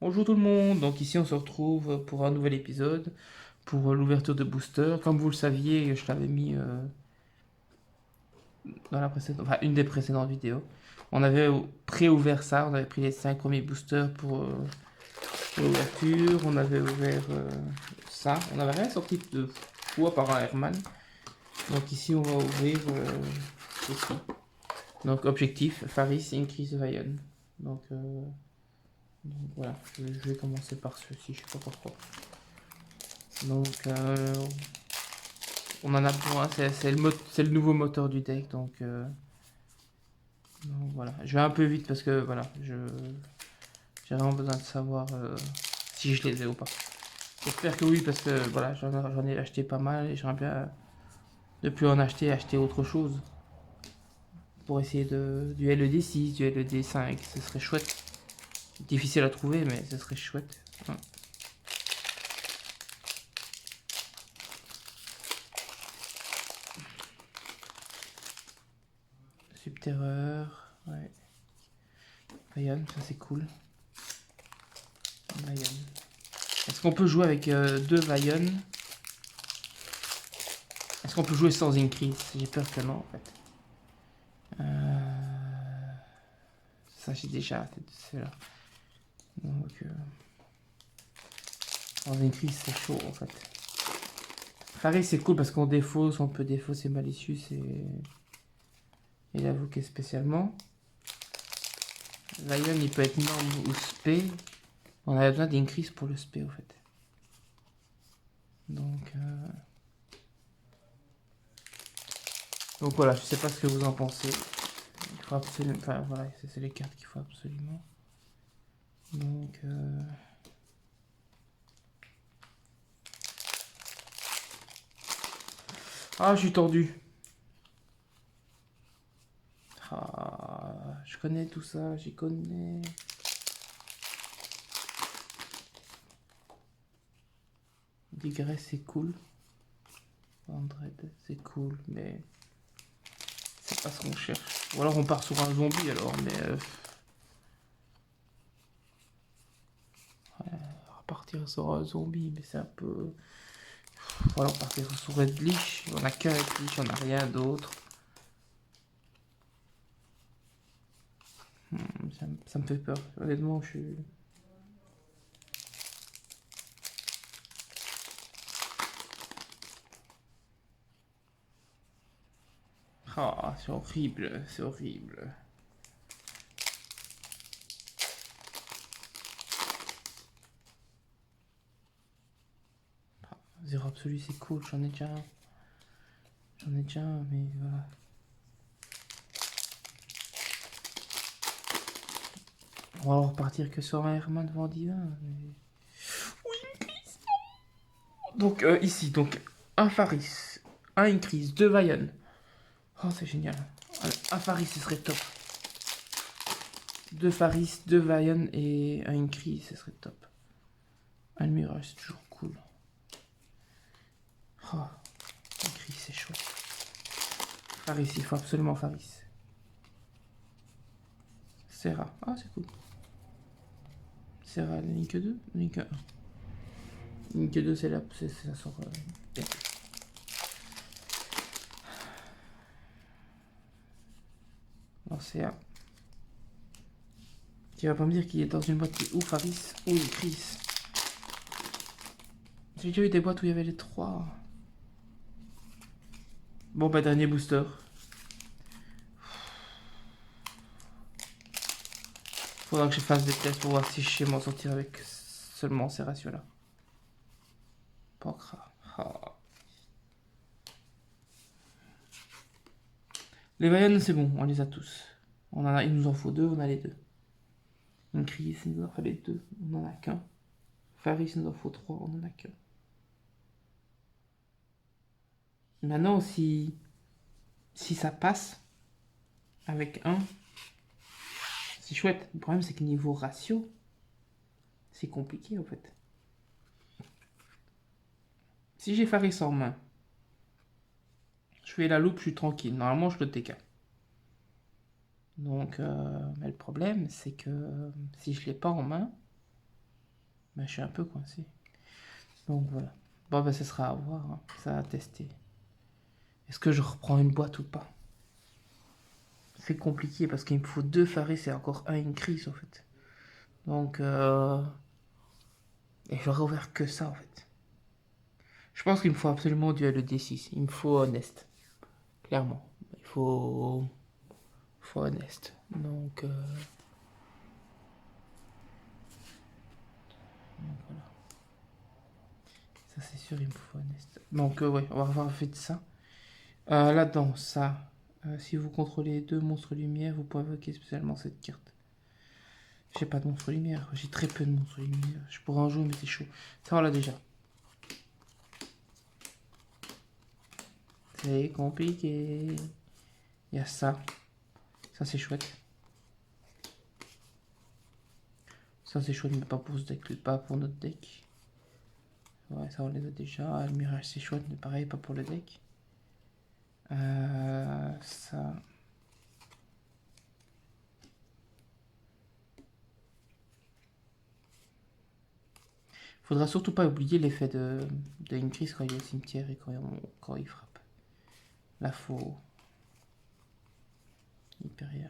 Bonjour tout le monde, donc ici on se retrouve pour un nouvel épisode, pour l'ouverture de booster. Comme vous le saviez, je l'avais mis dans la précédente, enfin, une des précédentes vidéos. On avait pré-ouvert ça, on avait pris les 5 premiers boosters pour l'ouverture, on avait ouvert ça, on n'avait rien sorti de fou à part un Herman. Donc ici on va ouvrir ceci. Donc objectif, Faris, Increase Vion. Donc, voilà, je vais commencer par ceci, je sais pas pourquoi. Donc, on en a besoin, c'est le nouveau moteur du deck, donc voilà. Je vais un peu vite parce que voilà, j'ai vraiment besoin de savoir si je les ai ou pas. J'espère que oui, parce que voilà, j'en ai acheté pas mal et j'aimerais bien ne plus en acheter autre chose. Pour essayer du LED6, du LED5, ce serait chouette. Difficile à trouver, mais ce serait chouette. Ouais. Subterreur, ouais. Bayonne, ça c'est cool. Bayonne. Est-ce qu'on peut jouer avec deux Bayonne? Est-ce qu'on peut jouer sans increase? J'ai peur que non en fait. Ça j'ai déjà, c'est là. Donc, sans increase c'est chaud en fait. Faris c'est cool parce qu'on défausse, on peut défausser Malicious et l'avoquer spécialement. Lion il peut être norme ou spé. On a besoin d'increase pour le spé en fait. Donc voilà, je sais pas ce que vous en pensez. Il faut absolument. Enfin voilà, c'est les cartes qu'il faut absolument. Donc. Ah, je suis tordu. Ah, je connais tout ça, j'y connais. Digress c'est cool. Andred c'est cool, mais c'est pas ce qu'on cherche. Ou alors on part sur un zombie alors, mais ouais, repartir sur un zombie, mais c'est un peu. Ou alors partir sur Red Leash. On a qu'un Red Leash, on a rien d'autre. Ça me fait peur. Honnêtement, je suis. Ah, c'est horrible, c'est horrible. Zéro absolu, c'est cool, j'en ai déjà un. J'en ai déjà un, mais voilà. On va repartir que sur un Herman devant Divin. Mais... Oui, donc ici, donc un Faris, un Increase, deux Vayan. Oh, c'est génial. Un Faris, ce serait top. Deux Faris, deux Vayan et un Increase, ce serait top. Un Mirage, c'est toujours cool. Oh, Increase, c'est chouette. Faris, il faut absolument Faris. Serra, ah c'est cool. Serra, Link 2, Link 1. Link 2, c'est là, ça sort bien. Alors c'est un. Tu vas pas me dire qu'il est dans une boîte qui est ou Faris ou une Chris. J'ai déjà eu des boîtes où il y avait les trois. Bon bah dernier booster. Faudra que je fasse des tests pour voir si je sais m'en sortir avec seulement ces ratios là. Pancra. Ah. Les Vayan c'est bon, on les a tous. Il nous en faut deux, on a les deux. Une Chris, il nous en fallait deux, on en a qu'un. Faris, il nous en faut trois, on en a qu'un. Maintenant si ça passe avec un, c'est chouette. Le problème c'est que niveau ratio, c'est compliqué en fait. Si j'ai Faris en main, je fais la loupe, je suis tranquille. Normalement, je le TK. Donc, mais le problème, c'est que si je l'ai pas en main, Mais je suis un peu coincé. Donc voilà. Bon, ben, ce sera à voir, hein. Ça à tester. Est-ce que je reprends une boîte ou pas? C'est compliqué parce qu'il me faut 2 Faris et encore un Increase en fait. Donc, et j'aurais ouvert que ça en fait. Je pense qu'il me faut absolument du LED6. Il me faut Honest. Clairement. Il faut Honest. Donc, voilà. Ça c'est sûr, il me faut Honest. Donc, ouais, on va avoir fait de ça. Là-dedans, ça. Si vous contrôlez 2 monstres lumière, vous pouvez invoquer spécialement cette carte. J'ai pas de monstres lumière. J'ai très peu de monstres lumière. Je pourrais en jouer, mais c'est chaud. Ça, on l'a déjà. C'est compliqué. Il y a ça. Ça, c'est chouette. Ça, c'est chouette, mais pas pour ce deck, pas pour notre deck. Ouais, ça, on les a déjà. Le mirage, c'est chouette, mais pareil, pas pour le deck. Ça. Faudra surtout pas oublier l'effet de Increase quand il est au cimetière et quand il frappe. Là, faut. Hyperia.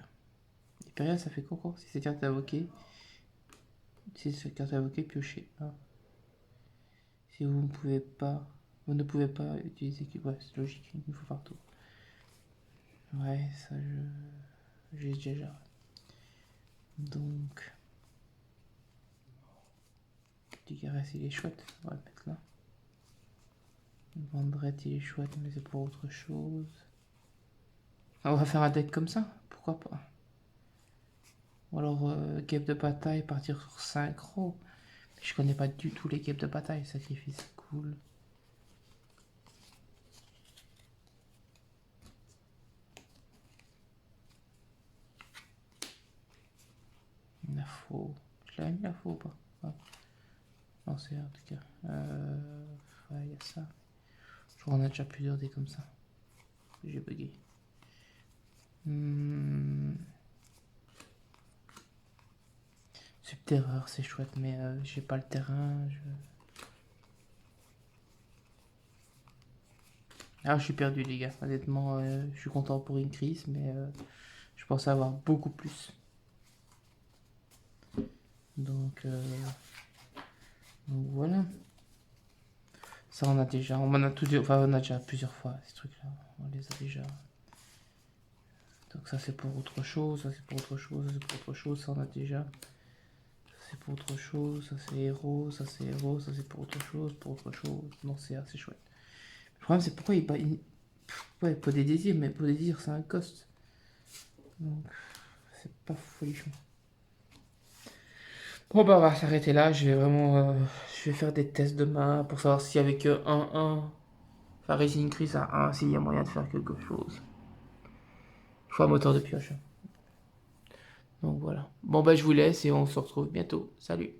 Hyperia, ça fait quoi encore? Si c'est carte invoquée. Si c'est carte invoquée, piocher. Ah. Si vous ne pouvez pas. Vous ne pouvez pas utiliser. Ouais, c'est logique, il faut partout. Ouais, ça j'ai déjà. Donc. Tigares, il est chouette. On va le mettre là. Vendrette, il est chouette, mais c'est pour autre chose. Ah, on va faire un deck comme ça, pourquoi pas. Ou alors, game de bataille, partir sur synchro. Je connais pas du tout les games de bataille. Sacrifice, cool. La faux. Je l'avais mis la faux ou pas? Ouais. Non, c'est en tout cas. Ouais, il y a ça. Je crois qu'on a déjà plusieurs dés comme ça. J'ai bugué. Subterreur, c'est chouette, mais j'ai pas le terrain. Ah, je suis perdu, les gars. Honnêtement, je suis content pour une crise, mais je pensais avoir beaucoup plus. Donc voilà. Ça, on a déjà. On en a tout. Enfin, on a déjà plusieurs fois ces trucs-là. On les a déjà. Donc ça, c'est pour autre chose. Ça, c'est pour autre chose. Ça, c'est pour autre chose. Ça, on a déjà. Ça, c'est pour autre chose. Ça, c'est héros. Ça, c'est héros. Ça, c'est pour autre chose. Pour autre chose. Non, c'est assez chouette. Le problème, c'est pourquoi il. Ouais, pas des désirs, mais pour des désirs, c'est un cost. Donc, c'est pas folichon. Bon, bah, on va s'arrêter là. Je vais vraiment. Je vais faire des tests demain pour savoir si avec 1-1, enfin Racing Chris à 1, s'il y a moyen de faire quelque chose. Il faut un moteur de pioche. Donc voilà. Bon, bah, je vous laisse et on se retrouve bientôt. Salut.